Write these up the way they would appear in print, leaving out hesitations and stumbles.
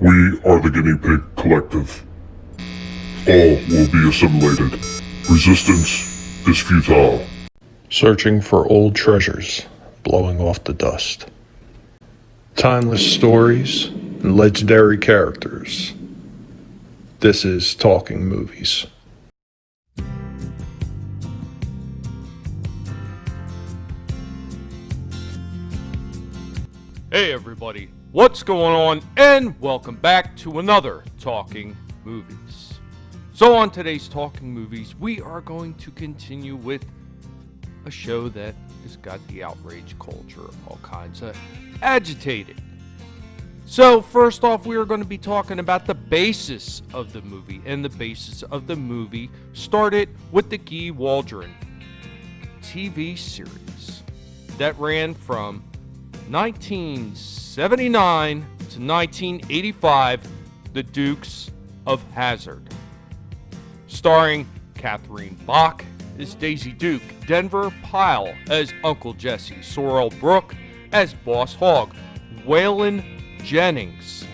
We are the Guinea Pig Collective. All will be assimilated. Resistance is futile. Searching for old treasures, blowing off the dust. Timeless stories and legendary characters. This is Talking Movies. Hey everybody, what's going on? And welcome back to another Talking Movies. So on today's Talking Movies, we are going to continue with a show that has got the outrage culture all kinds of agitated. So first off, we are going to be talking about the basis of the movie. And the basis of the movie started with the Guy Waldron TV series that ran from 1979 to 1985, The Dukes of Hazzard. Starring Catherine Bach as Daisy Duke, Denver Pyle as Uncle Jesse, Sorrel Brooke as Boss Hogg, Waylon Jennings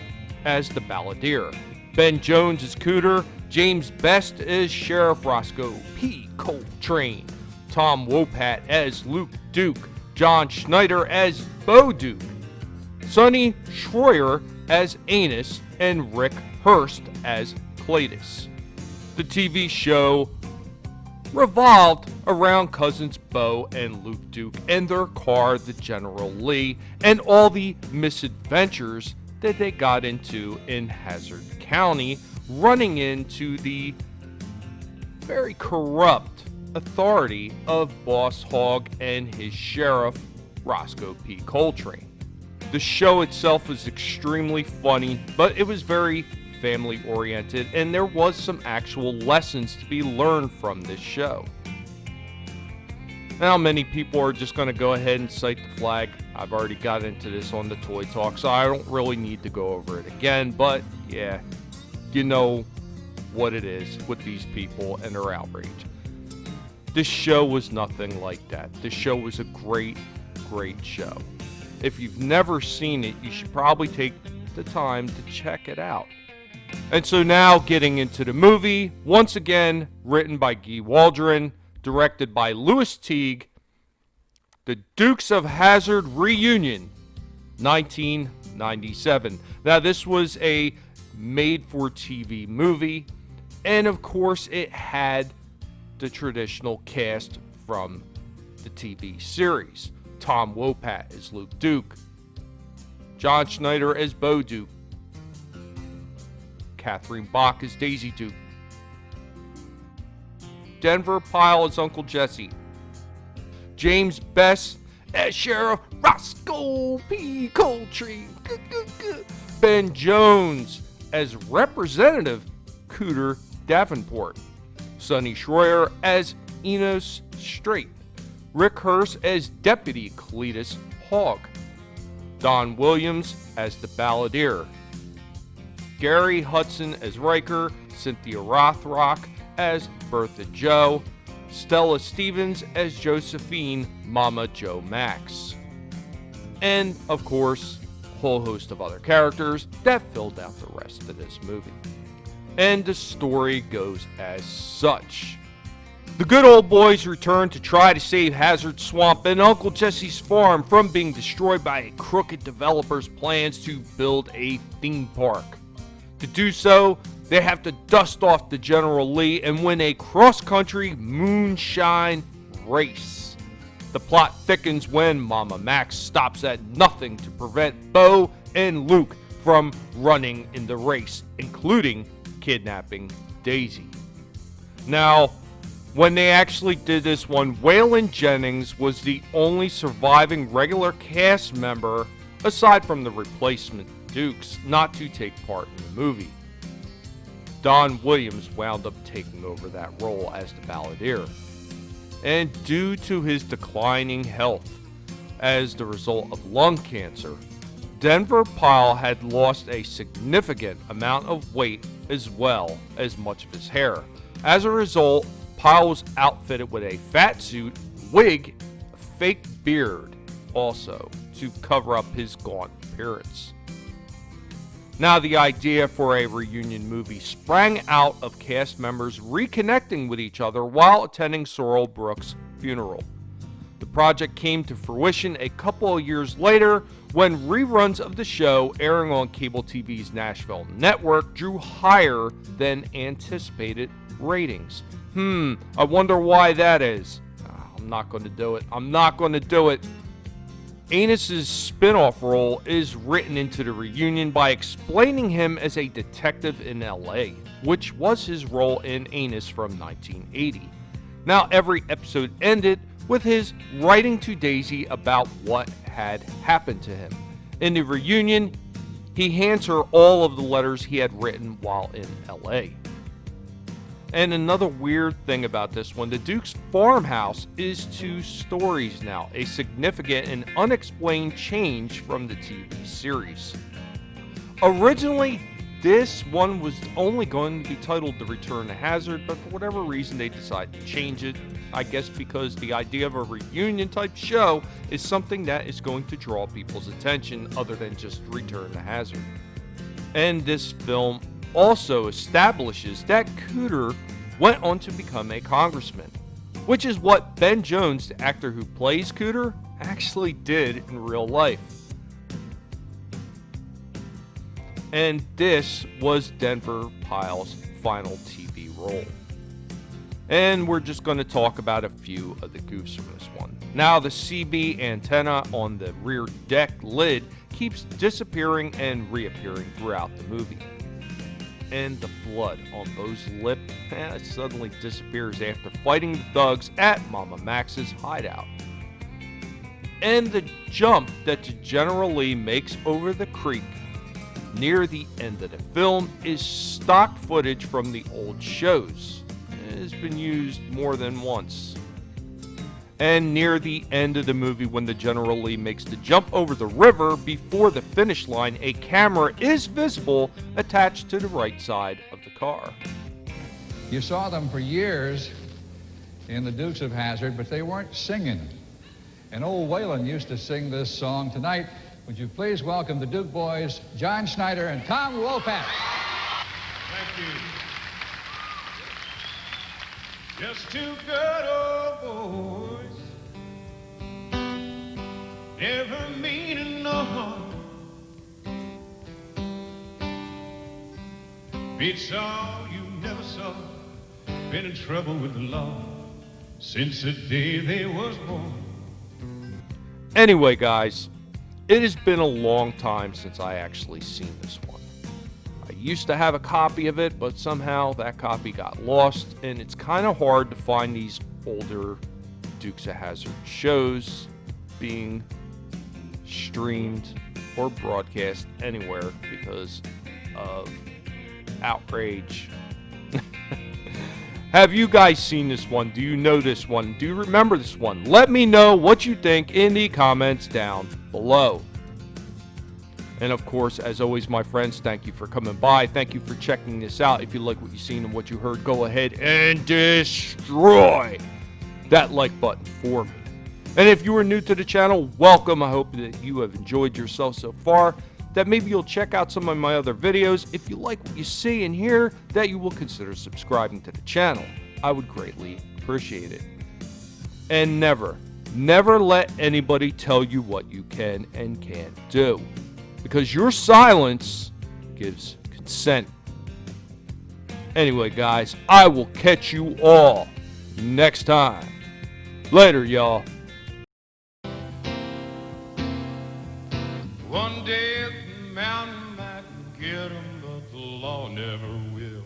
as the Balladeer, Ben Jones as Cooter, James Best as Sheriff Roscoe P. Coltrane, Tom Wopat as Luke Duke, John Schneider as Bo Duke, Sonny Schroyer as Anus, and Rick Hurst as Cletus. The TV show revolved around cousins Bo and Luke Duke and their car, the General Lee, and all the misadventures that they got into in Hazzard County, running into the very corrupt authority of Boss Hogg and his sheriff, Roscoe P. Coltrane. The show itself was extremely funny, but it was very family oriented, and there was some actual lessons to be learned from this show. Now, many people are just going to go ahead and cite the flag. I've already got into this on the Toy Talk, so I don't really need to go over it again, but yeah, you know what it is with these people and their outrage. This show was nothing like that. This show was a great show. If you've never seen it, you should probably take the time to check it out. And so now getting into the movie, once again written by Guy Waldron, directed by Louis Teague, The Dukes of Hazzard Reunion, 1997. Now this was a made-for-TV movie, and of course it had the traditional cast from the TV series. Tom Wopat as Luke Duke, John Schneider as Bo Duke, Catherine Bach as Daisy Duke, Denver Pyle as Uncle Jesse, James Best as Sheriff Roscoe P. Coltrane, Ben Jones as Representative Cooter Davenport, Sonny Schroyer as Enos Strait, Rick Hurst as Deputy Cletus Hogg, Don Williams as the Balladeer, Gary Hudson as Riker, Cynthia Rothrock as Bertha Joe, Stella Stevens as Josephine Mama Joe Max, and of course a whole host of other characters that filled out the rest of this movie. And the story goes as such. The good old boys return to try to save Hazzard Swamp and Uncle Jesse's farm from being destroyed by a crooked developer's plans to build a theme park. To do so, they have to dust off the General Lee and win a cross-country moonshine race. The plot thickens when Mama Max stops at nothing to prevent Bo and Luke from running in the race, including kidnapping Daisy. Now, when they actually did this one, Waylon Jennings was the only surviving regular cast member, aside from the replacement Dukes, not to take part in the movie. Don Williams wound up taking over that role as the Balladeer. And due to his declining health as the result of lung cancer, Denver Pyle had lost a significant amount of weight as well as much of his hair. As a result, Pyle was outfitted with a fat suit, wig, a fake beard also to cover up his gaunt appearance. Now, the idea for a reunion movie sprang out of cast members reconnecting with each other while attending Sorrel Brooks' funeral. The project came to fruition a couple of years later when reruns of the show airing on cable TV's Nashville network drew higher than anticipated ratings. I wonder why that is. I'm not going to do it. I'm not going to do it. Anus's spin-off role is written into the reunion by explaining him as a detective in LA, which was his role in Anus from 1980. Now, every episode ended with his writing to Daisy about what had happened to him. In the reunion, he hands her all of the letters he had written while in LA. And another weird thing about this one, the Duke's farmhouse is 2 stories now, a significant and unexplained change from the TV series. Originally, this one was only going to be titled The Return to Hazzard, but for whatever reason they decided to change it. I guess because the idea of a reunion type show is something that is going to draw people's attention other than just Return to Hazzard. And this film also establishes that Cooter went on to become a congressman, which is what Ben Jones, the actor who plays Cooter, actually did in real life. And this was Denver Pyle's final TV role. And we're just going to talk about a few of the goofs from this one. Now, the CB antenna on the rear deck lid keeps disappearing and reappearing throughout the movie. And the blood on Bo's lip suddenly disappears after fighting the thugs at Mama Max's hideout. And the jump that General Lee makes over the creek near the end of the film is stock footage from the old shows. It has been used more than once. And near the end of the movie, when the General Lee makes the jump over the river before the finish line, a camera is visible attached to the right side of the car. You saw them for years in the Dukes of Hazzard, but they weren't singing. And old Waylon used to sing this song. Tonight, would you please welcome the Duke boys, John Schneider and Tom Wopat. Thank you. Just 2 good old boys, never meaning no harm. Beats all you never saw, been in trouble with the law since the day they was born. Anyway, guys, it has been a long time since I actually seen this one. I used to have a copy of it, but somehow that copy got lost, and it's kind of hard to find these older Dukes of Hazzard shows being streamed or broadcast anywhere because of outrage. Have you guys seen this one? Do you know this one? Do you remember this one? Let me know what you think in the comments down below. And of course, as always, my friends, thank you for coming by. Thank you for checking this out. If you like what you've seen and what you heard, go ahead and destroy that like button for me. And if you are new to the channel, welcome. I hope that you have enjoyed yourself so far, that maybe you'll check out some of my other videos. If you like what you see and hear, that you will consider subscribing to the channel. I would greatly appreciate it. And never let anybody tell you what you can and can't do, because your silence gives consent. Anyway, guys, I will catch you all next time. Later, y'all. One day the mountain might get 'em, but the law never will.